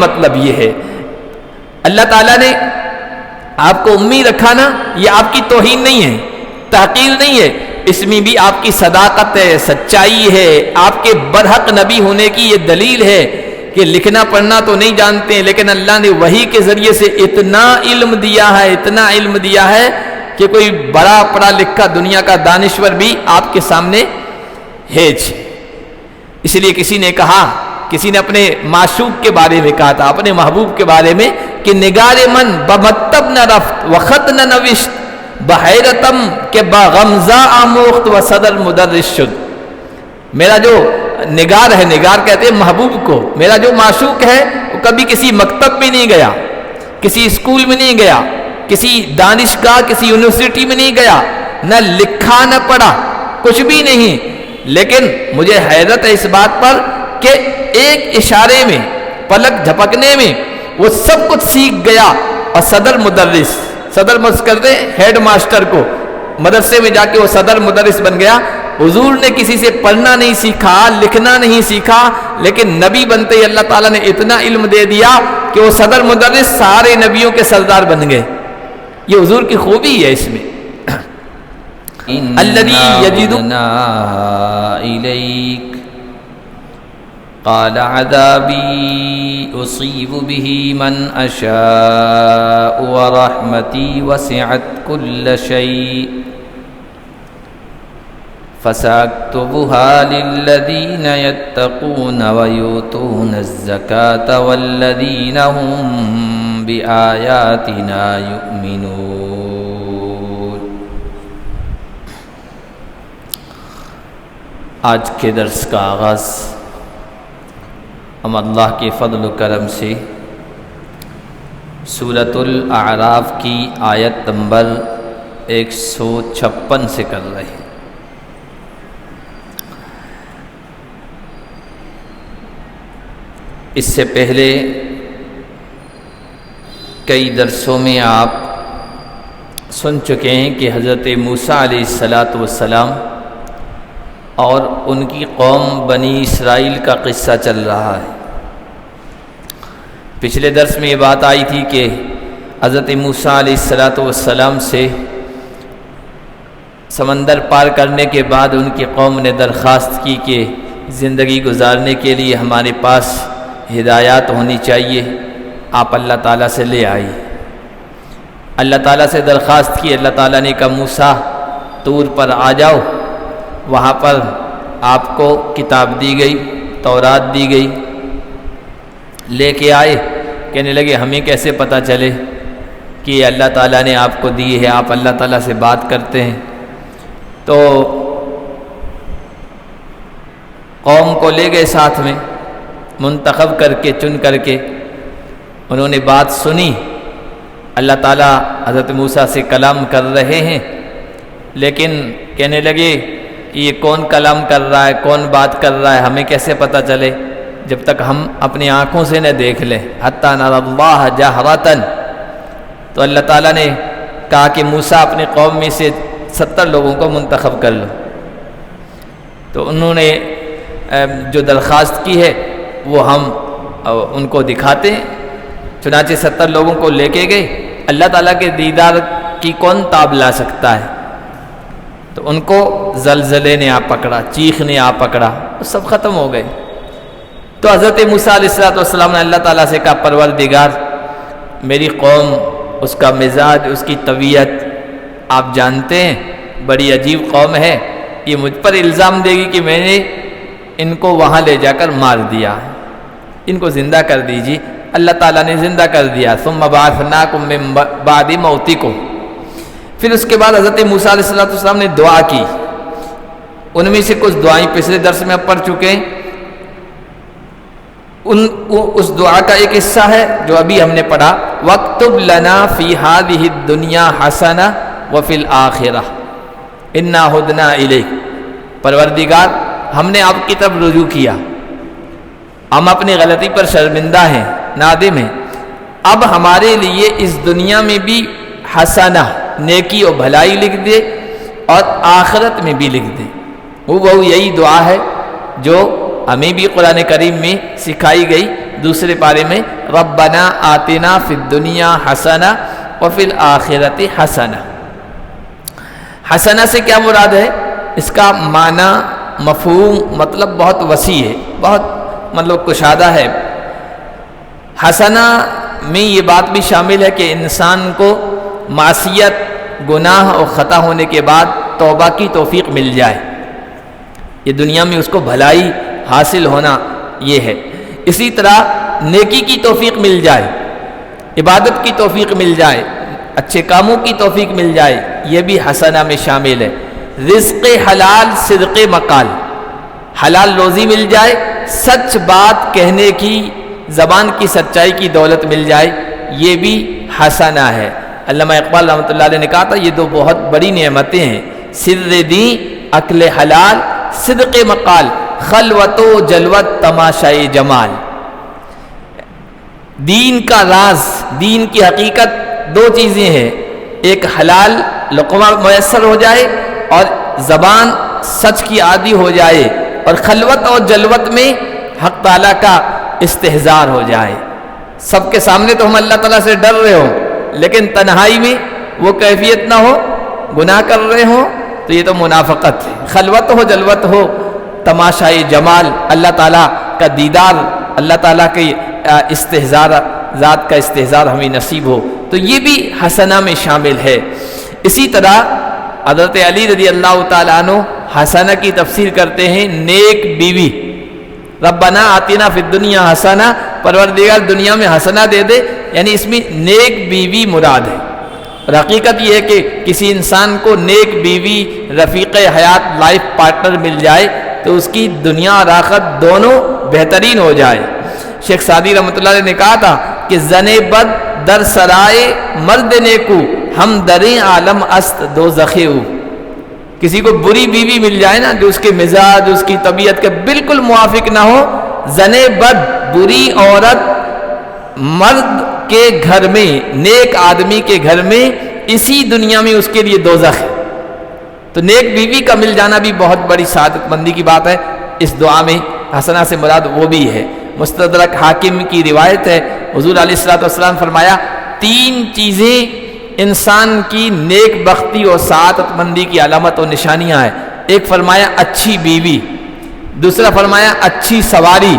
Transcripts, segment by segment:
مطلب یہ ہے، اللہ تعالیٰ نے آپ کو امی رکھا نا، یہ آپ کی توہین نہیں ہے، تحقیر نہیں ہے، اس میں بھی آپ کی صداقت ہے، سچائی ہے، آپ کے برحق نبی ہونے کی یہ دلیل ہے کہ لکھنا پڑھنا تو نہیں جانتے ہیں لیکن اللہ نے وحی کے ذریعے سے اتنا علم دیا ہے، اتنا علم دیا ہے کہ کوئی بڑا پڑھا لکھا دنیا کا دانشور بھی آپ کے سامنے ہے۔ اس لیے کسی نے کہا، کسی نے اپنے معشوق کے بارے میں کہا تھا، اپنے محبوب کے بارے میں کہ نگار من بمکتب نہ رفت وخط نہ نوشت بحیرتم کہ باغمزہ آموخت و صدر مدرس شد۔ میرا جو نگار ہے، نگار کہتے ہیں محبوب کو، میرا جو معشوق ہے وہ کبھی کسی مکتب میں نہیں گیا، کسی اسکول میں نہیں گیا، کسی دانشگاہ کسی یونیورسٹی میں نہیں گیا، نہ لکھا نہ پڑھا، کچھ بھی نہیں، لیکن مجھے حیرت ہے اس بات پر کہ ایک اشارے میں، پلک جھپکنے میں وہ سب کچھ سیکھ گیا اور صدر مدرس کرتے ہیڈ ماسٹر کو مدرسے میں جا کے وہ صدر مدرس بن گیا۔ حضور نے کسی سے پڑھنا نہیں سیکھا، لکھنا نہیں سیکھا، لیکن نبی بنتے ہی اللہ تعالیٰ نے اتنا علم دے دیا کہ وہ صدر مدرس سارے نبیوں کے سردار بن گئے۔ یہ حضور کی خوبی ہے اس میں۔ الذی یجدنا الیک قال عذابی اصیب به من اشاء ورحمتی وسعت کل شیء فساکتبها للذین یتقون ویؤتون الزکاة والذین هم بآیاتنا یؤمنون۔ آج کے درس کا آغاز ہم اللہ کے فضل و کرم سے سورۃ الاعراف کی آیت نمبر 156 سے کر رہے ہیں۔ اس سے پہلے کئی درسوں میں آپ سن چکے ہیں کہ حضرت موسیٰ علیہ السلام اور ان کی قوم بنی اسرائیل کا قصہ چل رہا ہے۔ پچھلے درس میں یہ بات آئی تھی کہ حضرت موسیٰ علیہ السلام سے سمندر پار کرنے کے بعد ان کی قوم نے درخواست کی کہ زندگی گزارنے کے لیے ہمارے پاس ہدایات ہونی چاہیے، آپ اللہ تعالیٰ سے لے آئیے۔ اللہ تعالیٰ سے درخواست کی، اللہ تعالیٰ نے کہا موسیٰ طور پر آ جاؤ، وہاں پر آپ کو کتاب دی گئی، تورات دی گئی، لے کے آئے، کہنے لگے ہمیں کیسے پتہ چلے کہ یہ اللہ تعالیٰ نے آپ کو دی ہے، آپ اللہ تعالیٰ سے بات کرتے ہیں۔ تو قوم کو لے گئے ساتھ میں، منتخب کر کے چن کر کے انہوں نے بات سنی۔ اللہ تعالیٰ حضرت موسیٰ سے کلام کر رہے ہیں، لیکن کہنے لگے کہ یہ کون کلام کر رہا ہے، کون بات کر رہا ہے، ہمیں کیسے پتہ چلے جب تک ہم اپنی آنکھوں سے نہ دیکھ لیں۔ حتی نری اللہ جہرۃ، تو اللہ تعالیٰ نے کہا کہ موسیٰ اپنی قوم میں سے 70 لوگوں کو منتخب کر لو۔ تو انہوں نے جو درخواست کی ہے وہ ہم ان کو دکھاتے ہیں۔ چنانچہ 70 لوگوں کو لے کے گئے۔ اللہ تعالیٰ کے دیدار کی کون تاب لا سکتا ہے؟ تو ان کو زلزلے نے آ پکڑا، چیخ نے آ پکڑا، سب ختم ہو گئے۔ تو حضرت موسیٰ علیہ السلام نے اللہ تعالیٰ سے کہا پروردگار، میری قوم، اس کا مزاج، اس کی طبیعت آپ جانتے ہیں، بڑی عجیب قوم ہے، یہ مجھ پر الزام دے گی کہ میں نے ان کو وہاں لے جا کر مار دیا، ان کو زندہ کر دیجیے۔ اللہ تعالیٰ نے زندہ کر دیا۔ ثم بعثناکم من بعد موتکم، پھر اس کے بعد حضرت موسیٰ علیہ السلام نے دعا کی۔ ان میں سے کچھ دعائیں پچھلے درس میں پڑھ چکے ہیں، اس دعا کا ایک حصہ ہے جو ابھی ہم نے پڑھا، وَاکْتُبْ لَنَا فِي هَذِهِ الدُّنْيَا حَسَنَةً وَفِي الْآخِرَةِ إِنَّا هُدْنَا إِلَيْكَ۔ پروردگار، ہم نے آپ کی طرف رجوع کیا، ہم اپنی غلطی پر شرمندہ ہیں، نادم ہیں، اب ہمارے لیے اس دنیا میں بھی حسنہ، نیکی اور بھلائی لکھ دے، اور آخرت میں بھی لکھ دے۔ وہ یہی دعا ہے جو ہمیں بھی قرآن کریم میں سکھائی گئی، دوسرے پارے میں ربنا آتنا فی الدنیا حسنہ وفی الآخرۃ حسنہ۔ حسنہ سے کیا مراد ہے؟ اس کا معنی مفہوم مطلب بہت وسیع ہے، بہت مطلب کشادہ ہے۔ حسنہ میں یہ بات بھی شامل ہے کہ انسان کو معصیت، گناہ اور خطا ہونے کے بعد توبہ کی توفیق مل جائے، یہ دنیا میں اس کو بھلائی حاصل ہونا یہ ہے۔ اسی طرح نیکی کی توفیق مل جائے، عبادت کی توفیق مل جائے، اچھے کاموں کی توفیق مل جائے، یہ بھی حسنہ میں شامل ہے۔ رزق حلال، صدق مقال، حلال روزی مل جائے، سچ بات کہنے کی، زبان کی سچائی کی دولت مل جائے، یہ بھی حسنہ ہے۔ علامہ اقبال رحمۃ اللہ علیہ نے کہا تھا یہ دو بہت بڑی نعمتیں ہیں، سر دین عقل حلال، صدق مقال، خلوت و جلوت تماشائی جمال۔ دین کا راز، دین کی حقیقت دو چیزیں ہیں، ایک حلال لقمہ میسر ہو جائے اور زبان سچ کی عادی ہو جائے، اور خلوت اور جلوت میں حق تعالیٰ کا استحضار ہو جائے۔ سب کے سامنے تو ہم اللہ تعالیٰ سے ڈر رہے ہوں، لیکن تنہائی میں وہ کیفیت نہ ہو، گناہ کر رہے ہوں تو یہ تو منافقت ہے۔ خلوت ہو، جلوت ہو، تماشائی جمال، اللہ تعالیٰ کا دیدار، اللہ تعالیٰ کے استحضار، ذات کا استحضار ہمیں نصیب ہو، تو یہ بھی حسنہ میں شامل ہے۔ اسی طرح حضرت علی رضی اللہ تعالیٰ عنہ حسنہ کی تفسیر کرتے ہیں نیک بیوی۔ ربنا آتنا فی الدنیا حسنہ، پروردگار دنیا میں حسنہ دے دے، یعنی اس میں نیک بیوی مراد ہے۔ اور حقیقت یہ ہے کہ کسی انسان کو نیک بیوی، رفیق حیات، لائف پارٹنر مل جائے تو اس کی دنیا اور آخرت دونوں بہترین ہو جائے۔ شیخ سعدی رحمۃ اللہ علیہ نے کہا تھا کہ زن بد در سرائے مرد نیکو، ہم دریں عالم است دوزخے او۔ کسی کو بری بیوی مل جائے نا، جو اس کے مزاج، اس کی طبیعت کے بالکل موافق نہ ہو، زن بد، بری عورت مرد کے گھر میں، نیک آدمی کے گھر میں، اسی دنیا میں اس کے لیے دوزخ ہے۔ تو نیک بیوی کا مل جانا بھی بہت بڑی سعادت مندی کی بات ہے۔ اس دعا میں حسنہ سے مراد وہ بھی ہے۔ مستدرک حاکم کی روایت ہے، حضور علیہ الصلوۃ والسلام فرمایا 3 چیزیں انسان کی نیک بختی اور سعادت مندی کی علامت اور نشانیاں ہیں۔ ایک فرمایا اچھی بیوی، دوسرا فرمایا اچھی سواری،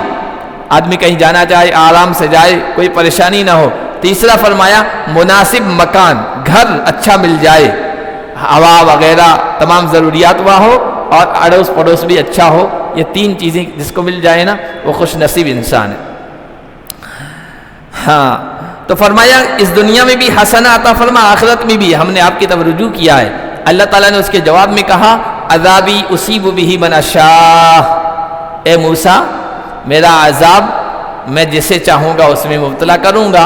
آدمی کہیں جانا چاہے آرام سے جائے، کوئی پریشانی نہ ہو، تیسرا فرمایا مناسب مکان، گھر اچھا مل جائے، ہوا وغیرہ تمام ضروریات وہاں ہو، اور اڑوس پڑوس بھی اچھا ہو۔ یہ 3 چیزیں جس کو مل جائے نا وہ خوش نصیب انسان ہے۔ ہاں، تو فرمایا اس دنیا میں بھی حسنہ عطا فرما، آخرت میں بھی۔ ہم نے آپ کی طرف رجوع کیا ہے۔ اللہ تعالیٰ نے اس کے جواب میں کہا عذابی اصیب بہ من اشاء، اے موسیٰ میرا عذاب میں جسے چاہوں گا اس میں مبتلا کروں گا۔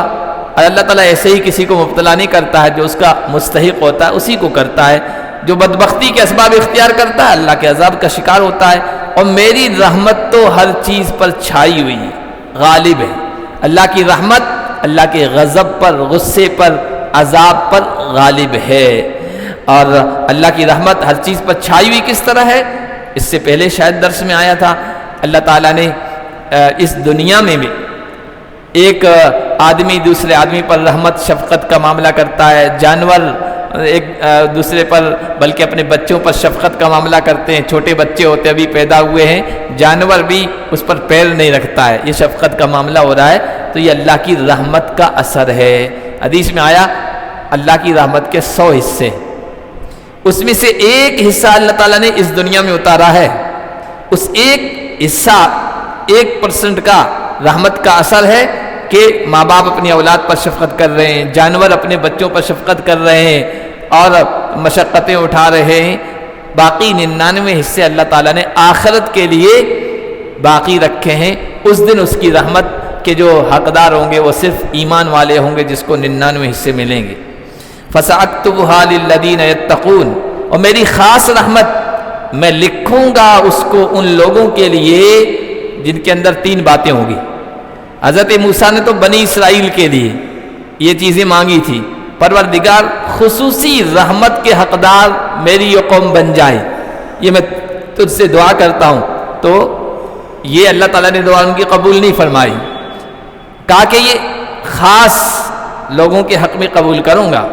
اور اللہ تعالیٰ ایسے ہی کسی کو مبتلا نہیں کرتا ہے، جو اس کا مستحق ہوتا ہے اسی کو کرتا ہے۔ جو بدبختی کے اسباب اختیار کرتا ہے اللہ کے عذاب کا شکار ہوتا ہے۔ اور میری رحمت تو ہر چیز پر چھائی ہوئی ہے، غالب ہے۔ اللہ کی رحمت اللہ کے غضب پر، غصے پر، عذاب پر غالب ہے۔ اور اللہ کی رحمت ہر چیز پر چھائی ہوئی کس طرح ہے؟ اس سے پہلے شاید درس میں آیا تھا، اللہ تعالیٰ نے اس دنیا میں بھی ایک آدمی دوسرے آدمی پر رحمت شفقت کا معاملہ کرتا ہے، جانور ایک دوسرے پر بلکہ اپنے بچوں پر شفقت کا معاملہ کرتے ہیں، چھوٹے بچے ہوتے ابھی پیدا ہوئے ہیں، جانور بھی اس پر پیر نہیں رکھتا ہے، یہ شفقت کا معاملہ ہو رہا ہے، تو یہ اللہ کی رحمت کا اثر ہے۔ حدیث میں آیا اللہ کی رحمت کے 100 حصے، اس میں سے ایک حصہ اللہ تعالیٰ نے اس دنیا میں اتارا ہے، اس ایک حصہ 1% کا رحمت کا اثر ہے کہ ماں باپ اپنی اولاد پر شفقت کر رہے ہیں، جانور اپنے بچوں پر شفقت کر رہے ہیں اور مشقتیں اٹھا رہے ہیں۔ باقی 99 حصے اللہ تعالیٰ نے آخرت کے لیے باقی رکھے ہیں۔ اس دن اس کی رحمت کے جو حقدار ہوں گے وہ صرف ایمان والے ہوں گے، جس کو 99 حصے ملیں گے۔ فَسَأَكْتُبُهَا لِلَّذِينَ يَتَّقُونَ، اور میری خاص رحمت میں لکھوں گا اس کو ان لوگوں کے لیے جن کے اندر 3 باتیں ہوں گی۔ حضرت موسیٰ نے تو بنی اسرائیل کے لیے یہ چیزیں مانگی تھی، پروردگار خصوصی رحمت کے حقدار میری یہ قوم بن جائے، یہ میں تجھ سے دعا کرتا ہوں۔ تو یہ اللہ تعالیٰ نے دعا ان کی قبول نہیں فرمائی، کہا کہ یہ خاص لوگوں کے حق میں قبول کروں گا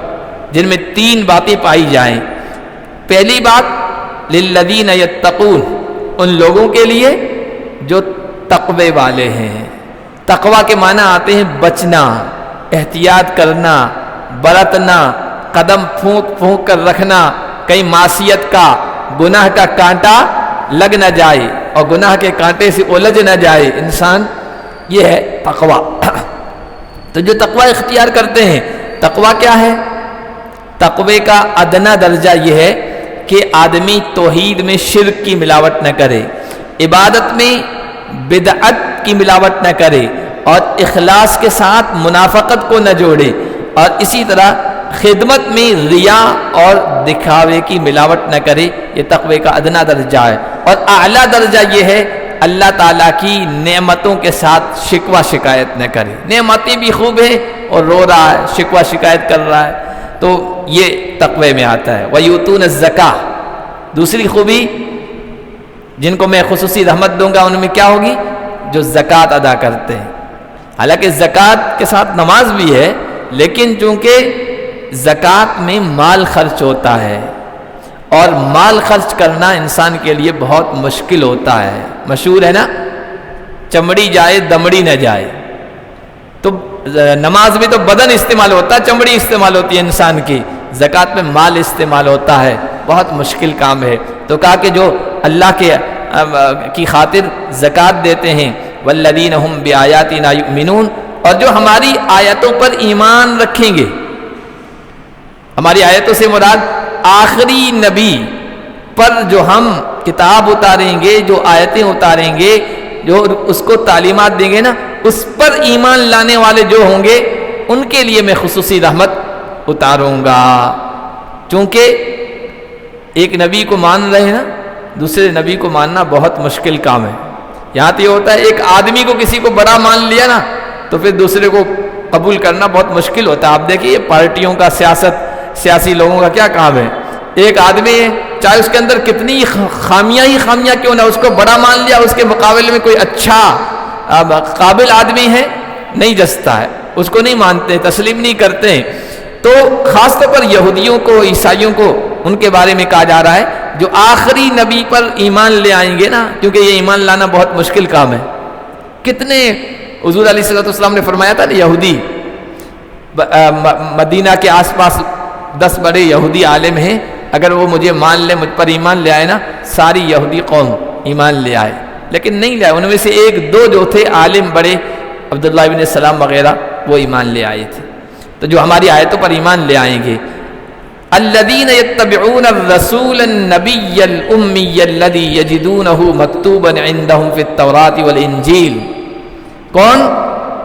جن میں 3 باتیں پائی جائیں۔ پہلی بات للذین یتقون، ان لوگوں کے لیے جو تقوی والے ہیں۔ تقوی کے معنی آتے ہیں بچنا، احتیاط کرنا، برتنا، قدم پھونک پھونک کر رکھنا، کہیں معصیت کا، گناہ کا کانٹا لگ نہ جائے اور گناہ کے کانٹے سے الجھ نہ جائے انسان، یہ ہے تقوی۔ تو جو تقوی اختیار کرتے ہیں، تقوی کیا ہے؟ تقوی کا ادنا درجہ یہ ہے کہ آدمی توحید میں شرک کی ملاوٹ نہ کرے، عبادت میں بدعت کی ملاوٹ نہ کرے، اور اخلاص کے ساتھ منافقت کو نہ جوڑے، اور اسی طرح خدمت میں ریا اور دکھاوے کی ملاوٹ نہ کرے۔ یہ تقوی کا ادنا درجہ ہے۔ اور اعلیٰ درجہ یہ ہے اللہ تعالیٰ کی نعمتوں کے ساتھ شکوہ شکایت نہ کرے۔ نعمتیں بھی خوب ہیں اور رو رہا ہے، شکوہ شکایت کر رہا ہے، تو یہ تقوی میں آتا ہے۔ وَيُؤْتُونَ الزَّكَاةَ، دوسری خوبی جن کو میں خصوصی رحمت دوں گا ان میں کیا ہوگی؟ جو زکوٰۃ ادا کرتے ہیں۔ حالانکہ زکوٰۃ کے ساتھ نماز بھی ہے، لیکن چونکہ زکوٰۃ میں مال خرچ ہوتا ہے اور مال خرچ کرنا انسان کے لیے بہت مشکل ہوتا ہے۔ مشہور ہے نا، چمڑی جائے دمڑی نہ جائے۔ تو نماز میں تو بدن استعمال ہوتا ہے، چمڑی استعمال ہوتی ہے انسان کی، زکوٰۃ میں مال استعمال ہوتا ہے، بہت مشکل کام ہے۔ تو کہا کہ جو اللہ کی خاطر زکوٰۃ دیتے ہیں، والذین هم بآیاتنا یؤمنون، اور جو ہماری آیتوں پر ایمان رکھیں گے۔ ہماری آیتوں سے مراد آخری نبی پر جو ہم کتاب اتاریں گے، جو آیتیں اتاریں گے، جو اس کو تعلیمات دیں گے نا، اس پر ایمان لانے والے جو ہوں گے ان کے لیے میں خصوصی رحمت اتاروں گا۔ چونکہ ایک نبی کو مان رہے ہیں نا، دوسرے نبی کو ماننا بہت مشکل کام ہے۔ یہاں تو یہ ہوتا ہے ایک آدمی کو کسی کو بڑا مان لیا نا تو پھر دوسرے کو قبول کرنا بہت مشکل ہوتا ہے۔ آپ دیکھیے یہ پارٹیوں کا، سیاسی لوگوں کا کیا کام ہے، ایک آدمی چاہے اس کے اندر کتنی خامیاں کیوں نہ، اس کو بڑا مان لیا، اس کے مقابلے میں کوئی اچھا قابل آدمی ہے نہیں جستا ہے، اس کو نہیں مانتے، تسلیم نہیں کرتے۔ تو خاص طور پر یہودیوں کو، عیسائیوں کو ان کے بارے میں کہا جا رہا ہے جو آخری نبی پر ایمان لے آئیں گے نا، کیونکہ یہ ایمان لانا بہت مشکل کام ہے۔ کتنے حضور علیہ السلام نے فرمایا تھا نا، یہودی مدینہ کے آس پاس 10 بڑے یہودی عالم ہیں، اگر وہ مجھے مان لے، مجھ پر ایمان لے آئے نا، ساری یہودی قوم ایمان لے آئے، لیکن نہیں لے آئے۔ ان میں سے 1-2 جو تھے عالم بڑے، عبداللہ ابن السلام وغیرہ، وہ ایمان لے آئے تھے۔ تو جو ہماری آیتوں پر ایمان لے آئیں گے، الذین یتبعون الرسول النبی الامی الذی یجدونہ مکتوبا عندہم فی التوراۃ والانجیل، کون؟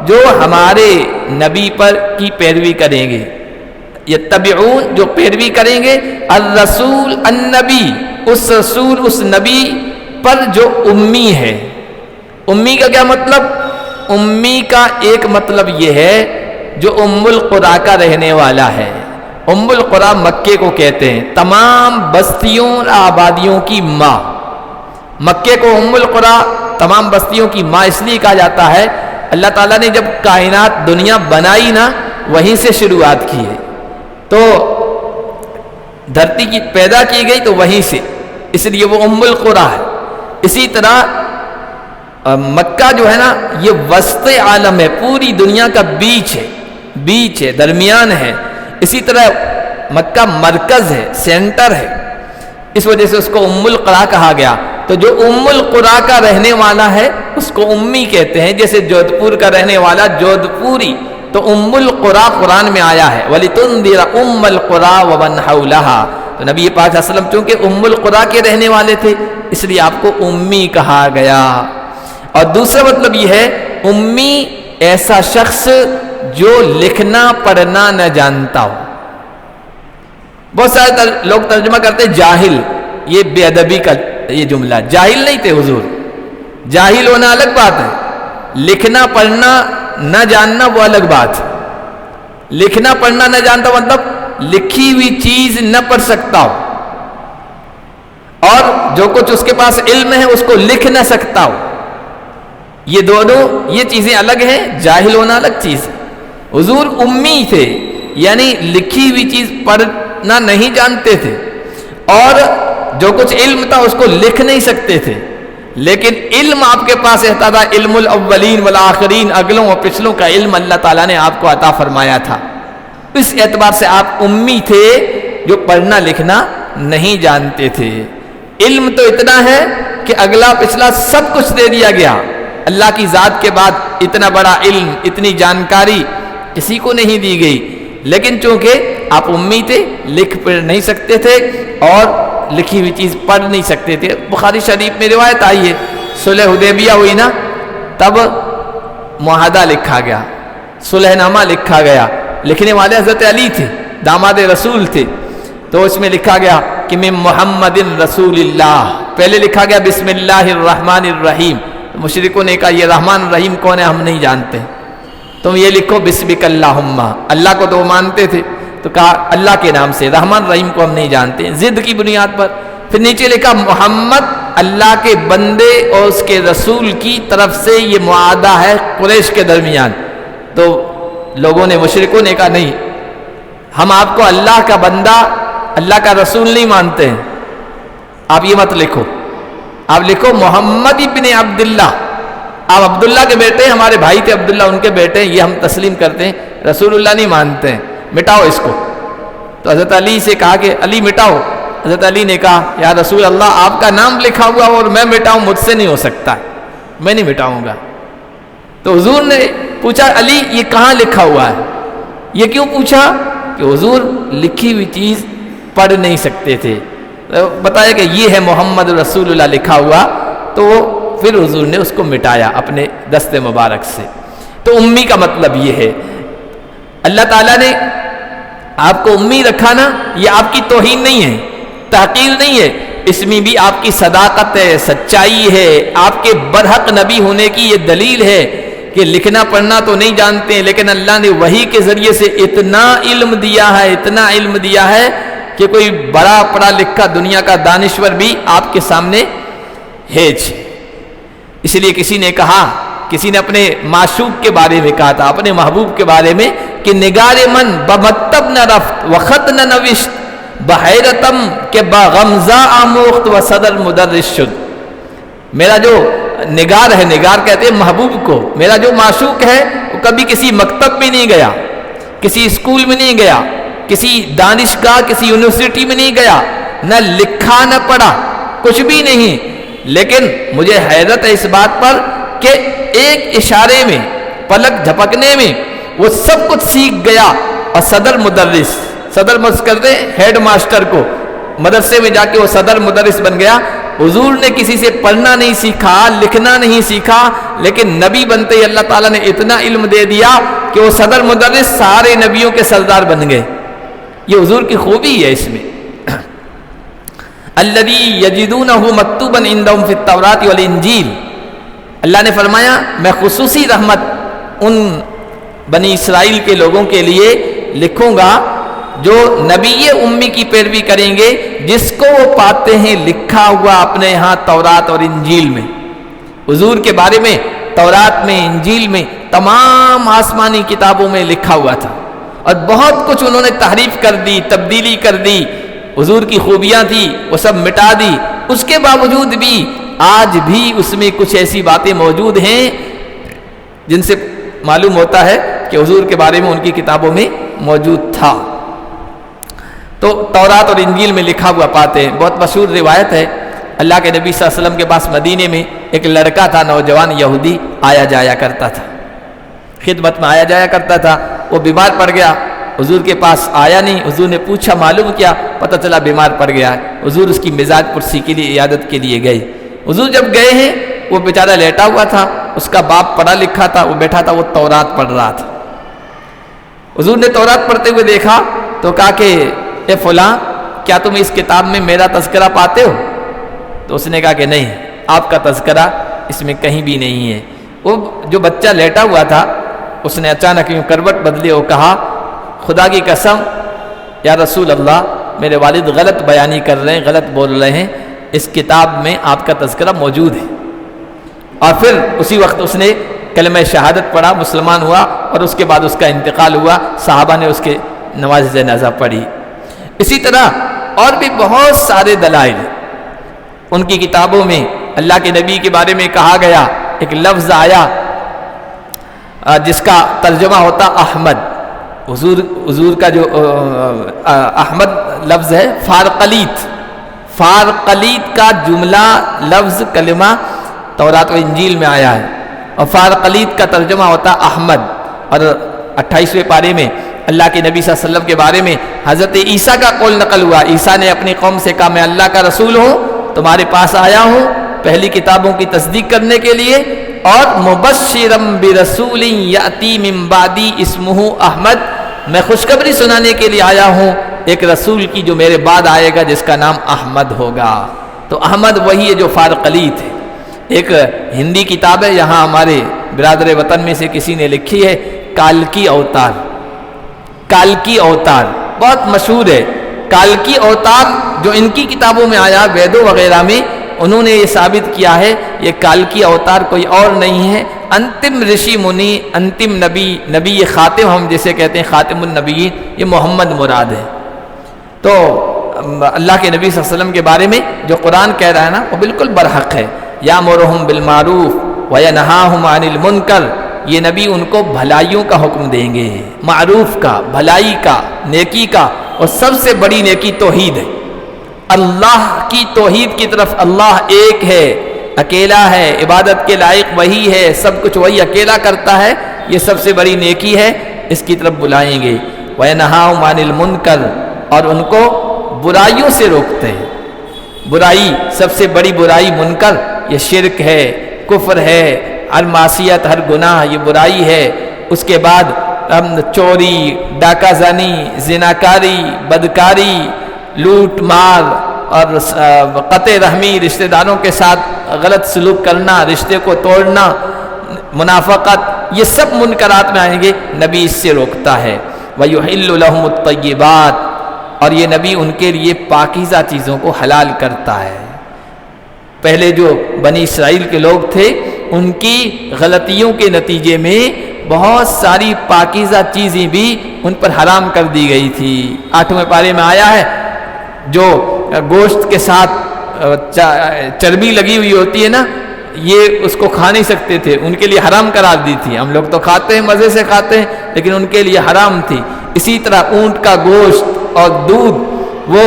جو ہمارے نبی پر کی پیروی کریں گے، یتبعون جو پیروی کریں گے، الرسول النبی اس رسول اس نبی پر جو امی ہے۔ امی کا کیا مطلب؟ امی کا ایک مطلب یہ ہے جو ام القریٰ کا رہنے والا ہے۔ ام القریٰ مکے کو کہتے ہیں، تمام بستیوں اور آبادیوں کی ماں۔ مکے کو ام القریٰ، تمام بستیوں کی ماں اس لیے کہا جاتا ہے، اللہ تعالیٰ نے جب کائنات دنیا بنائی نا، وہیں سے شروعات کی ہے، تو دھرتی کی پیدا کی گئی تو وہیں سے، اس لیے وہ ام القریٰ ہے۔ اسی طرح مکہ جو ہے نا، یہ وسط عالم ہے، پوری دنیا کا بیچ ہے، درمیان ہے۔ اسی طرح مکہ مرکز ہے، سینٹر ہے، اس وجہ سے اس کو ام القریٰ کہا گیا۔ تو جو ام القریٰ کا رہنے والا ہے اس کو امی کہتے ہیں، جیسے جودھ پور کا رہنے والا جودھ پوری، تو ام القریٰ قرآن میں آیا ہے، وَلِتُنذِرَ أُمَّ الْقُرَىٰ وَمَنْ حَوْلَهَا۔ تو نبی پاک صلی اللہ علیہ وسلم چونکہ ام القریٰ کے رہنے والے تھے، اس لیے آپ کو امی کہا گیا۔ اور دوسرا مطلب یہ ہے، امی ایسا شخص جو لکھنا پڑھنا نہ جانتا ہو۔ بہت سارے لوگ ترجمہ کرتے جاہل، یہ بے ادبی کا یہ جملہ، جاہل نہیں تھے حضور، جاہل ہونا الگ بات ہے، لکھنا پڑھنا نہ جاننا وہ الگ بات ہے۔ لکھنا پڑھنا نہ جانتا مطلب لکھی ہوئی چیز نہ پڑھ سکتا ہو، اور جو کچھ اس کے پاس علم ہے اس کو لکھ نہ سکتا ہو۔ یہ دونوں یہ چیزیں الگ ہیں، جاہل ہونا الگ چیز ہے۔ حضور امی تھے، یعنی لکھی ہوئی چیز پڑھنا نہیں جانتے تھے، اور جو کچھ علم تھا اس کو لکھ نہیں سکتے تھے، لیکن علم آپ کے پاس رہتا تھا، علم الاولین والآخرین، اگلوں اور پچھلوں کا علم اللہ تعالیٰ نے آپ کو عطا فرمایا تھا۔ اس اعتبار سے آپ امی تھے جو پڑھنا لکھنا نہیں جانتے تھے۔ علم تو اتنا ہے کہ اگلا پچھلا سب کچھ دے دیا گیا، اللہ کی ذات کے بعد اتنا بڑا علم، اتنی جانکاری کسی کو نہیں دی گئی، لیکن چونکہ آپ امی تھے، لکھ پڑھ نہیں سکتے تھے اور لکھی ہوئی چیز پڑھ نہیں سکتے تھے۔ بخاری شریف میں روایت آئی ہے، صلح حدیبیہ ہوئی نا، تب معاہدہ لکھا گیا، صلح نامہ لکھا گیا، لکھنے والے حضرت علی تھے، داماد رسول تھے، تو اس میں لکھا گیا کہ من محمد رسول اللہ، پہلے لکھا گیا بسم اللہ الرحمن الرحیم۔ مشرکوں نے کہا یہ رحمان الرحیم کون ہے، ہم نہیں جانتے، تم یہ لکھو بسمک اللہم، اللہ کو تو وہ مانتے تھے، تو کہا اللہ کے نام سے، رحمان رحیم کو ہم نہیں جانتے، ضد کی بنیاد پر۔ پھر نیچے لکھا محمد اللہ کے بندے اور اس کے رسول کی طرف سے یہ معاہدہ ہے قریش کے درمیان۔ تو لوگوں نے، مشرکوں نے کہا نہیں، ہم آپ کو اللہ کا بندہ، اللہ کا رسول نہیں مانتے ہیں، آپ یہ مت لکھو، آپ لکھو محمد ابن عبداللہ، آپ عبداللہ کے بیٹے ہیں، ہمارے بھائی تھے عبداللہ، ان کے بیٹے ہیں، یہ ہم تسلیم کرتے ہیں، رسول اللہ نہیں مانتے ہیں، مٹاؤ اس کو۔ تو حضرت علی سے کہا کہ علی مٹاؤ۔ حضرت علی نے کہا یا رسول اللہ آپ کا نام لکھا ہوا اور میں مٹاؤں، مجھ سے نہیں ہو سکتا، میں نہیں مٹاؤں گا۔ تو حضور نے پوچھا علی یہ کہاں لکھا ہوا ہے؟ یہ کیوں پوچھا؟ کہ حضور لکھی ہوئی چیز پڑھ نہیں سکتے تھے، بتایا کہ یہ ہے محمد رسول اللہ لکھا ہوا، تو پھر حضور نے اس کو مٹایا اپنے دست مبارک سے۔ تو امی کا مطلب یہ ہے، اللہ تعالیٰ نے آپ کو امی رکھا نا، یہ آپ کی توہین نہیں ہے، تحقیر نہیں ہے، اس میں بھی آپ کی صداقت ہے، سچائی ہے، آپ کے برحق نبی ہونے کی یہ دلیل ہے کہ لکھنا پڑھنا تو نہیں جانتے ہیں، لیکن اللہ نے وحی کے ذریعے سے اتنا علم دیا ہے، اتنا علم دیا ہے کہ کوئی بڑا پڑھا لکھا دنیا کا دانشور بھی آپ کے سامنے ہیج۔ اس لیے کسی نے کہا، کسی نے اپنے معشوق کے بارے میں کہا تھا، اپنے محبوب کے بارے میں کہ نگار من بمکتب نہ رفت وخط نہ نوشت بحیرتم کہ باغمزہ آموخت و صدر مدرس شد۔ میرا جو نگار ہے، نگار کہتے ہیں محبوب کو، میرا جو معشوق ہے وہ کبھی کسی مکتب میں نہیں گیا، کسی اسکول میں نہیں گیا، کسی دانشگاہ، کسی یونیورسٹی میں نہیں گیا، نہ لکھا نہ پڑھا، کچھ بھی نہیں، لیکن مجھے حیرت ہے اس بات پر کہ ایک اشارے میں، پلک جھپکنے میں وہ سب کچھ سیکھ گیا، اور صدر مدرس، صدر مدرس کرتے ہیڈ ماسٹر کو، مدرسے میں جا کے وہ صدر مدرس بن گیا۔ حضور نے کسی سے پڑھنا نہیں سیکھا، لکھنا نہیں سیکھا، لیکن نبی بنتے ہی اللہ تعالیٰ نے اتنا علم دے دیا کہ وہ صدر مدرس سارے نبیوں کے سردار بن گئے۔ یہ حضور کی خوبی ہے اس میں۔ الذی یجدونہ مکتوبا عندہم فی التوراۃ والانجیل، اللہ نے فرمایا میں خصوصی رحمت ان بنی اسرائیل کے لوگوں کے لیے لکھوں گا جو نبی امی کی پیروی کریں گے، جس کو وہ پاتے ہیں لکھا ہوا اپنے ہاں تورات اور انجیل میں۔ حضور کے بارے میں تورات میں، انجیل میں، تمام آسمانی کتابوں میں لکھا ہوا تھا، اور بہت کچھ انہوں نے تحریف کر دی، تبدیلی کر دی، حضور کی خوبیاں تھی وہ سب مٹا دی، اس کے باوجود بھی آج بھی اس میں کچھ ایسی باتیں موجود ہیں جن سے معلوم ہوتا ہے کہ حضور کے بارے میں ان کی کتابوں میں موجود تھا۔ تو تورات اور انجیل میں لکھا ہوا پاتے ہیں۔ بہت مشہور روایت ہے، اللہ کے نبی صلی اللہ علیہ وسلم کے پاس مدینے میں ایک لڑکا تھا، نوجوان یہودی، آیا جایا کرتا تھا، خدمت میں آیا جایا کرتا تھا۔ وہ بیمار پڑ گیا، حضور کے پاس آیا نہیں، حضور نے پوچھا، معلوم کیا، پتہ چلا بیمار پڑ گیا ہے۔ حضور اس کی مزاج پرسی کے لیے، عیادت کے لیے گئے۔ حضور جب گئے ہیں، وہ بیچارہ لیٹا ہوا تھا، اس کا باپ پڑھا لکھا تھا، وہ بیٹھا تھا، وہ تورات پڑھ رہا تھا۔ حضور نے تورات پڑھتے ہوئے دیکھا تو کہا کہ اے فلاں، کیا تم اس کتاب میں میرا تذکرہ پاتے ہو؟ تو اس نے کہا کہ نہیں، آپ کا تذکرہ اس میں کہیں بھی نہیں ہے۔ وہ جو بچہ لیٹا ہوا تھا، اس نے اچانک یوں کروٹ بدلی اور کہا، خدا کی قسم یا رسول اللہ، میرے والد غلط بیانی کر رہے ہیں، غلط بول رہے ہیں، اس کتاب میں آپ کا تذکرہ موجود ہے۔ اور پھر اسی وقت اس نے کلمہ شہادت پڑھا، مسلمان ہوا، اور اس کے بعد اس کا انتقال ہوا، صحابہ نے اس کے نماز جنازہ پڑھی۔ اسی طرح اور بھی بہت سارے دلائل ان کی کتابوں میں اللہ کے نبی کے بارے میں کہا گیا۔ ایک لفظ آیا جس کا ترجمہ ہوتا احمد، حضور کا جو احمد لفظ ہے فارقلیت کا جملہ لفظ کلمہ تورات و انجیل میں آیا ہے، اور فارقلیت کا ترجمہ ہوتا احمد۔ اور 28ویں پارے میں اللہ کے نبی صلی اللہ علیہ وسلم کے بارے میں حضرت عیسیٰ کا قول نقل ہوا، عیسیٰ نے اپنی قوم سے کہا میں اللہ کا رسول ہوں، تمہارے پاس آیا ہوں پہلی کتابوں کی تصدیق کرنے کے لیے، اور مبشرم برسول یاتی من بعدی اسمہ احمد، میں خوشخبری سنانے کے لیے آیا ہوں ایک رسول کی جو میرے بعد آئے گا جس کا نام احمد ہوگا۔ تو احمد وہی ہے جو فارقلیت ہے۔ ایک ہندی کتاب ہے یہاں ہمارے برادر وطن میں سے کسی نے لکھی ہے، کالکی اوتار، کالکی اوتار بہت مشہور ہے۔ کالکی اوتار جو ان کی کتابوں میں آیا ویدوں وغیرہ میں، انہوں نے یہ ثابت کیا ہے یہ کالکی اوتار کوئی اور نہیں ہے، انتم رشی منی، انتم نبی خاتم، ہم جسے کہتے ہیں خاتم النبیین، یہ محمد مراد ہے۔ تو اللہ کے نبی صلی اللہ علیہ وسلم کے بارے میں جو قرآن کہہ رہا ہے نا وہ بالکل برحق ہے، یامرہم بالمعروف وینہاہم عن المنکر، یہ نبی ان کو بھلائیوں کا حکم دیں گے، معروف کا، بھلائی کا، نیکی کا، اور سب سے بڑی نیکی توحید ہے، اللہ کی توحید کی طرف۔ اللہ ایک ہے، اکیلا ہے، عبادت کے لائق وہی ہے، سب کچھ وہی اکیلا کرتا ہے، یہ سب سے بڑی نیکی ہے، اس کی طرف بلائیں گے۔ وَيَنْهَاهُمْ عَنِ الْمُنْكَرِ، اور ان کو برائیوں سے روکتے ہیں۔ برائی، سب سے بڑی برائی منکر، یہ شرک ہے، کفر ہے، ہر معصیت، ہر گناہ یہ برائی ہے۔ اس کے بعد چوری، ڈاکہ زنی، زناکاری، بدکاری، لوٹ مار، اور قطع رحمی، رشتہ داروں کے ساتھ غلط سلوک کرنا، رشتے کو توڑنا، منافقت، یہ سب منکرات میں آئیں گے، نبی اس سے روکتا ہے۔ وَيُحِلُّ لَهُمُ الطَّيِّبَاتِ، اور یہ نبی ان کے لیے پاکیزہ چیزوں کو حلال کرتا ہے۔ پہلے جو بنی اسرائیل کے لوگ تھے ان کی غلطیوں کے نتیجے میں بہت ساری پاکیزہ چیزیں بھی ان پر حرام کر دی گئی تھی۔ 8ویں پارے میں آیا ہے جو گوشت کے ساتھ چربی لگی ہوئی ہوتی ہے نا، یہ اس کو کھا نہیں سکتے تھے، ان کے لیے حرام قرار دی تھی۔ ہم لوگ تو کھاتے ہیں، مزے سے کھاتے ہیں، لیکن ان کے لیے حرام تھی۔ اسی طرح اونٹ کا گوشت اور دودھ وہ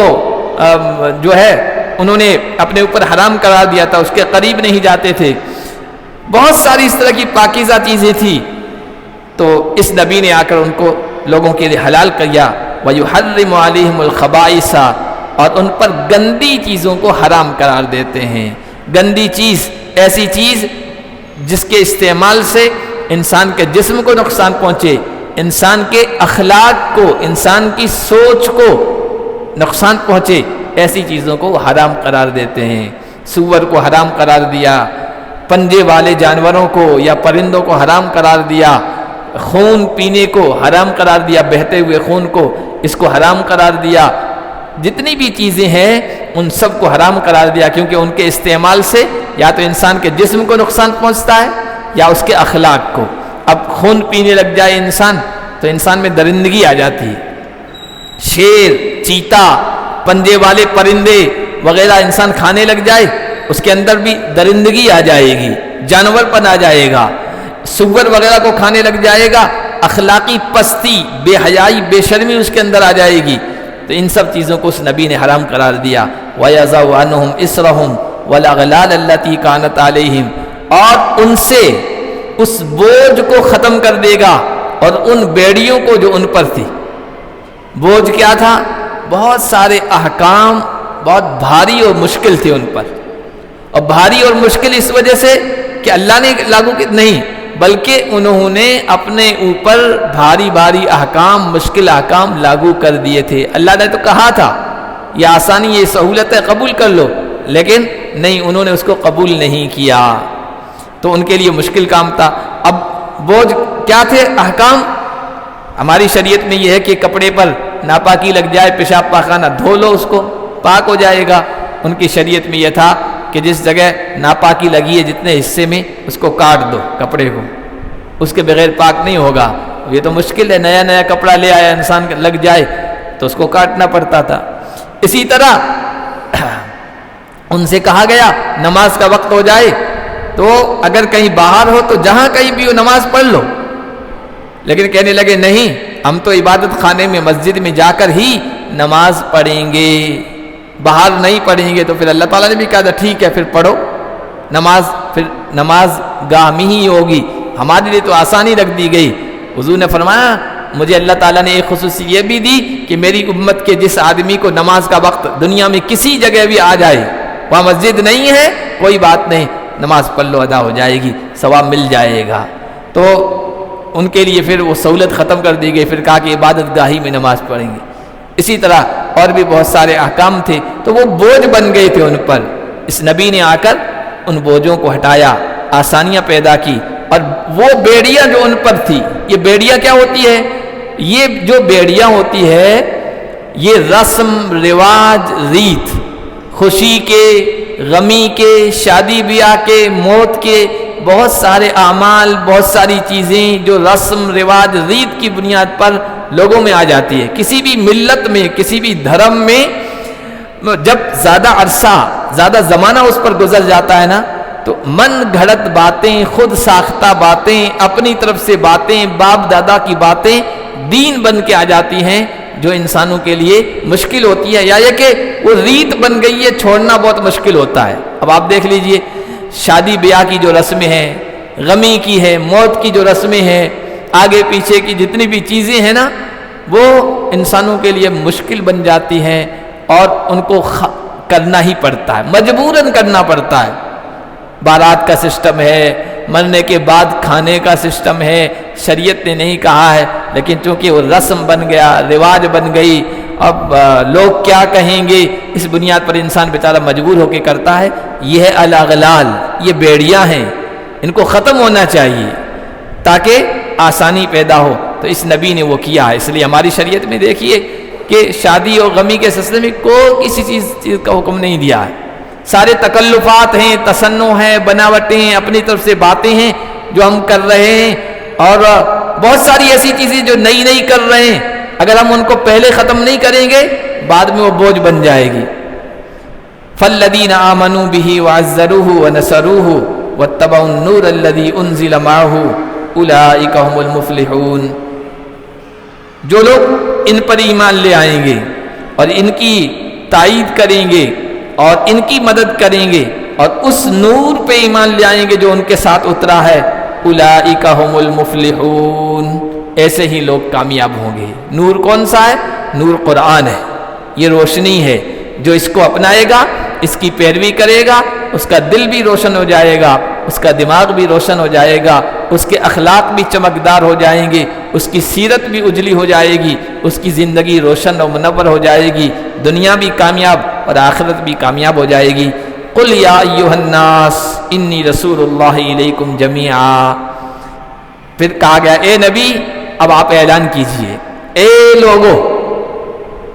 جو ہے انہوں نے اپنے اوپر حرام قرار دیا تھا، اس کے قریب نہیں جاتے تھے۔ بہت ساری اس طرح کی پاکیزہ چیزیں تھیں، تو اس نبی نے آ کر ان کو لوگوں کے لیے حلال کیا۔ وَيُحَرِّمُ عَلَيْهِمُ الْخَبَائِثَ، اور ان پر گندی چیزوں کو حرام قرار دیتے ہیں۔ گندی چیز، ایسی چیز جس کے استعمال سے انسان کے جسم کو نقصان پہنچے، انسان کے اخلاق کو، انسان کی سوچ کو نقصان پہنچے، ایسی چیزوں کو حرام قرار دیتے ہیں۔ سور کو حرام قرار دیا، پنجے والے جانوروں کو یا پرندوں کو حرام قرار دیا، خون پینے کو حرام قرار دیا، بہتے ہوئے خون کو، اس کو حرام قرار دیا۔ جتنی بھی چیزیں ہیں ان سب کو حرام قرار دیا، کیونکہ ان کے استعمال سے یا تو انسان کے جسم کو نقصان پہنچتا ہے یا اس کے اخلاق کو۔ اب خون پینے لگ جائے انسان تو انسان میں درندگی آ جاتی ہے۔ شیر، چیتا، پنجے والے پرندے وغیرہ انسان کھانے لگ جائے اس کے اندر بھی درندگی آ جائے گی، جانور پن آ جائے گا۔ سور وغیرہ کو کھانے لگ جائے گا، اخلاقی پستی، بے حیائی، بے شرمی اس کے اندر آ جائے گی۔ تو ان سب چیزوں کو اس نبی نے حرام قرار دیا۔ وَيَضَعُ عَنْهُمْ إِصْرَهُمْ وَالْأَغْلَالَ الَّتِي كَانَتْ عَلَيْهِمْ، اور ان سے اس بوجھ کو ختم کر دے گا اور ان بیڑیوں کو جو ان پر تھی۔ بوجھ کیا تھا؟ بہت سارے احکام بہت بھاری اور مشکل تھے ان پر، اور بھاری اور مشکل اس وجہ سے کہ اللہ نے لاگو کی نہیں، بلکہ انہوں نے اپنے اوپر بھاری بھاری احکام، مشکل احکام لاگو کر دیے تھے۔ اللہ نے تو کہا تھا یہ آسانی، یہ سہولت ہے، قبول کر لو، لیکن نہیں، انہوں نے اس کو قبول نہیں کیا، تو ان کے لیے مشکل کام تھا۔ اب بوجھ کیا تھے؟ احکام۔ ہماری شریعت میں یہ ہے کہ کپڑے پر ناپاکی لگ جائے، پیشاب پاخانہ دھو لو، اس کو پاک ہو جائے گا۔ ان کی شریعت میں یہ تھا کہ جس جگہ ناپاکی لگی ہے جتنے حصے میں اس کو کاٹ دو کپڑے کو، اس کے بغیر پاک نہیں ہوگا. یہ تو مشکل ہے، نیا نیا کپڑا لے آیا انسان لگ جائے تو اس کو کاٹنا پڑتا تھا. اسی طرح ان سے کہا گیا نماز کا وقت ہو جائے تو اگر کہیں باہر ہو تو جہاں کہیں بھی ہو نماز پڑھ لو، لیکن کہنے لگے نہیں، ہم تو عبادت خانے میں مسجد میں جا کر ہی نماز پڑھیں گے، باہر نہیں پڑھیں گے. تو پھر اللہ تعالیٰ نے بھی کہا تھا ٹھیک ہے پھر پڑھو نماز، پھر نماز گاہ میں ہی ہوگی. ہمارے لیے تو آسانی رکھ دی گئی. حضور نے فرمایا مجھے اللہ تعالیٰ نے ایک خصوصی یہ بھی دی کہ میری امت کے جس آدمی کو نماز کا وقت دنیا میں کسی جگہ بھی آ جائے، وہاں مسجد نہیں ہے کوئی بات نہیں، نماز پڑھ لو ادا ہو جائے گی، ثواب مل جائے گا. تو ان کے لیے پھر وہ سہولت ختم کر دی گئی، پھر کہا کہ عبادت گاہی میں نماز پڑھیں گے. اسی طرح اور بھی بہت سارے احکام تھے تو وہ بوجھ بن گئے تھے ان پر. اس نبی نے آ کر ان بوجھوں کو ہٹایا، آسانیاں پیدا کی. اور وہ بیڑیاں جو ان پر تھی، یہ بیڑیاں کیا ہوتی ہے؟ یہ جو بیڑیاں ہوتی ہے یہ رسم رواج ریت، خوشی کے، غمی کے، شادی بیاہ کے، موت کے، بہت سارے اعمال، بہت ساری چیزیں جو رسم رواج ریت کی بنیاد پر لوگوں میں آ جاتی ہے. کسی بھی ملت میں، کسی بھی دھرم میں جب زیادہ عرصہ، زیادہ زمانہ اس پر گزر جاتا ہے نا تو من گھڑت باتیں، خود ساختہ باتیں، اپنی طرف سے باتیں، باپ دادا کی باتیں دین بن کے آ جاتی ہیں جو انسانوں کے لیے مشکل ہوتی ہے، یا یہ کہ وہ ریت بن گئی ہے، چھوڑنا بہت مشکل ہوتا ہے. اب آپ دیکھ لیجئے شادی بیاہ کی جو رسمیں ہیں، غمی کی ہے، موت کی جو رسمیں ہیں، آگے پیچھے کی جتنی بھی چیزیں ہیں نا وہ انسانوں کے لیے مشکل بن جاتی ہیں اور ان کو کرنا ہی پڑتا ہے، مجبوراً کرنا پڑتا ہے. بارات کا سسٹم ہے، مرنے کے بعد کھانے کا سسٹم ہے، شریعت نے نہیں کہا ہے، لیکن چونکہ وہ رسم بن گیا، رواج بن گئی، اب لوگ کیا کہیں گے، اس بنیاد پر انسان بیچارہ مجبور ہو کے کرتا ہے. یہ ہے الاغلال، یہ بیڑیاں ہیں، ان کو ختم ہونا چاہیے تاکہ آسانی پیدا ہو. تو اس نبی نے وہ کیا ہے. اس لیے ہماری شریعت میں دیکھیے کہ شادی اور غمی کے سلسلے میں کوئی کسی چیز کا حکم نہیں دیا ہے. سارے تکلفات ہیں، تصنع ہیں، بناوٹیں ہیں، اپنی طرف سے باتیں ہیں جو ہم کر رہے ہیں، اور بہت ساری ایسی چیزیں جو نئی نئی کر رہے ہیں، اگر ہم ان کو پہلے ختم نہیں کریں گے بعد میں وہ بوجھ بن جائے گی. فالذین آمنوا بہ وعزروہ ونصروہ واتبعوا النور الذی انزل معہ اولئک هم المفلحون. جو لوگ ان پر ایمان لے آئیں گے اور ان کی تائید کریں گے اور ان کی مدد کریں گے اور اس نور پہ ایمان لے آئیں گے جو ان کے ساتھ اترا ہے، اولئک هم المفلحون، ایسے ہی لوگ کامیاب ہوں گے. نور کون سا ہے؟ نور قرآن ہے. یہ روشنی ہے، جو اس کو اپنائے گا، اس کی پیروی کرے گا، اس کا دل بھی روشن ہو جائے گا، اس کا دماغ بھی روشن ہو جائے گا، اس کے اخلاق بھی چمکدار ہو جائیں گے، اس کی سیرت بھی اجلی ہو جائے گی، اس کی زندگی روشن و منور ہو جائے گی، دنیا بھی کامیاب اور آخرت بھی کامیاب ہو جائے گی. قل یا ایھا الناس انی رسول اللہ الیکم جمیعا. پھر کہا گیا اے نبی اب آپ اعلان کیجئے، اے لوگو،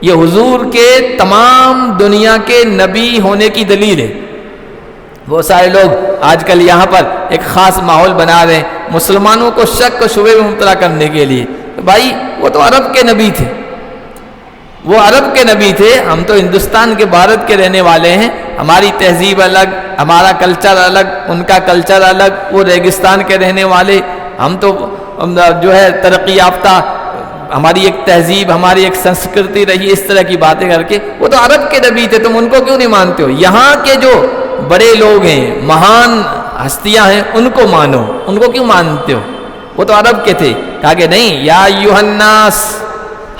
یہ حضور کے تمام دنیا کے نبی ہونے کی دلیل ہے. وہ سارے لوگ آج کل یہاں پر ایک خاص ماحول بنا رہے ہیں مسلمانوں کو شک و شبے میں مبتلا کرنے کے لیے. بھائی وہ تو عرب کے نبی تھے، وہ عرب کے نبی تھے، ہم تو ہندوستان کے بھارت کے رہنے والے ہیں. ہماری تہذیب الگ، ہمارا کلچر الگ، ان کا کلچر الگ، وہ ریگستان کے رہنے والے، ہم تو جو ہے ترقی یافتہ، ہماری ایک تہذیب، ہماری ایک سنسکرتی رہی، اس طرح کی باتیں کر کے. وہ تو عرب کے نبی تھے، تم ان کو کیوں نہیں مانتے ہو؟ یہاں کے جو بڑے لوگ ہیں، مہان ہستیاں ہیں، ان کو مانو، ان کو کیوں مانتے ہو؟ وہ تو عرب کے تھے. کہا کہ نہیں، یا ایھا الناس،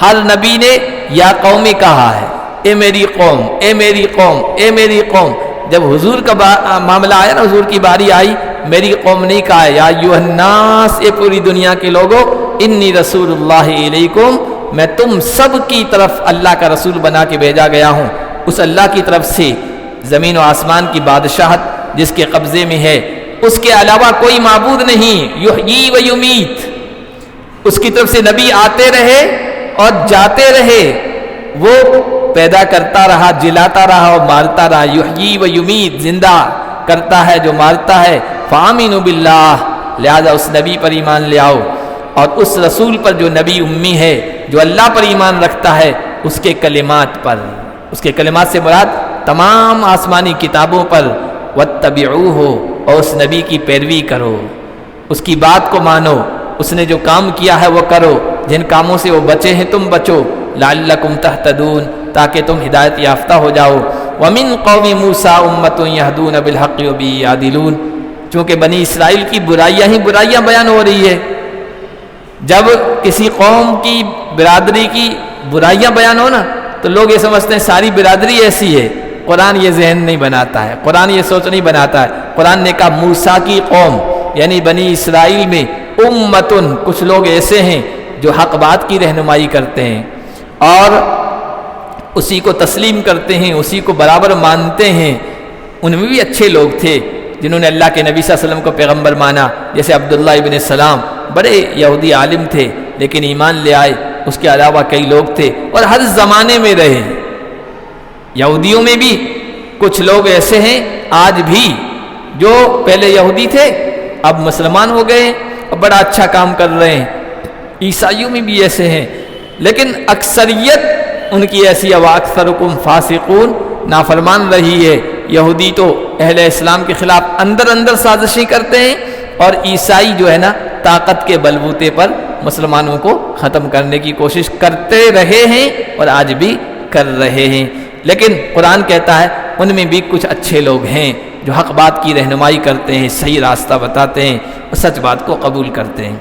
ہر نبی نے یا قومی کہا ہے، اے میری قوم، اے میری قوم، اے میری قوم. جب حضور کا معاملہ آیا نا، حضور کی باری آئی، میری قوم نہیں کہا ہے، یا ایھا الناس، اے پوری دنیا کے لوگوں، انی رسول اللہ علیکم، میں تم سب کی طرف اللہ کا رسول بنا کے بھیجا گیا ہوں. اس اللہ کی طرف سے زمین و آسمان کی بادشاہت جس کے قبضے میں ہے، اس کے علاوہ کوئی معبود نہیں. یحیی و یمیت، اس کی طرف سے نبی آتے رہے اور جاتے رہے. وہ پیدا کرتا رہا، جلاتا رہا اور مارتا رہا، یحیی و یمیت، زندہ کرتا ہے جو مارتا ہے، فآمنوا باللہ، لہذا اس نبی پر ایمان لے آؤ، اور اس رسول پر جو نبی امی ہے، جو اللہ پر ایمان رکھتا ہے، اس کے کلمات پر، اس کے کلمات سے مراد تمام آسمانی کتابوں پر، واتبعوہ، اور اس نبی کی پیروی کرو، اس کی بات کو مانو، اس نے جو کام کیا ہے وہ کرو، جن کاموں سے وہ بچے ہیں تم بچو، لعلکم تہتدون، تاکہ تم ہدایت یافتہ ہو جاؤ۔ ومن قوم موسیٰ امۃ یہدون بالحق وبہ یعدلون، چونکہ بنی اسرائیل کی برائیاں ہی برائیاں بیان ہو رہی ہے، جب کسی قوم کی برادری کی برائیاں بیان ہو نا تو لوگ یہ سمجھتے ہیں ساری برادری ایسی ہے۔ قرآن یہ ذہن نہیں بناتا ہے، قرآن یہ سوچ نہیں بناتا ہے، قرآن نے کہا موسیٰ کی قوم یعنی بنی اسرائیل میں امتن، کچھ لوگ ایسے ہیں جو حق بات کی رہنمائی کرتے ہیں اور اسی کو تسلیم کرتے ہیں، اسی کو برابر مانتے ہیں۔ ان میں بھی اچھے لوگ تھے جنہوں نے اللہ کے نبی صلی اللہ علیہ وسلم کو پیغمبر مانا، جیسے عبداللہ ابن سلام، بڑے یہودی عالم تھے لیکن ایمان لے آئے۔ اس کے علاوہ کئی لوگ تھے اور ہر زمانے میں رہے، یہودیوں میں بھی کچھ لوگ ایسے ہیں آج بھی جو پہلے یہودی تھے اب مسلمان ہو گئے اور بڑا اچھا کام کر رہے ہیں، عیسائیوں میں بھی ایسے ہیں، لیکن اکثریت ان کی ایسی ہے، وَأَكْثَرُكُمْ فَاسِقُونَ، نافرمان رہی ہے۔ یہودی تو اہل اسلام کے خلاف اندر سازشیں کرتے ہیں، اور عیسائی جو ہے نا طاقت کے بلبوتے پر مسلمانوں کو ختم کرنے کی کوشش کرتے رہے ہیں اور آج بھی کر رہے ہیں۔ لیکن قرآن کہتا ہے ان میں بھی کچھ اچھے لوگ ہیں جو حق بات کی رہنمائی کرتے ہیں، صحیح راستہ بتاتے ہیں اور سچ بات کو قبول کرتے ہیں۔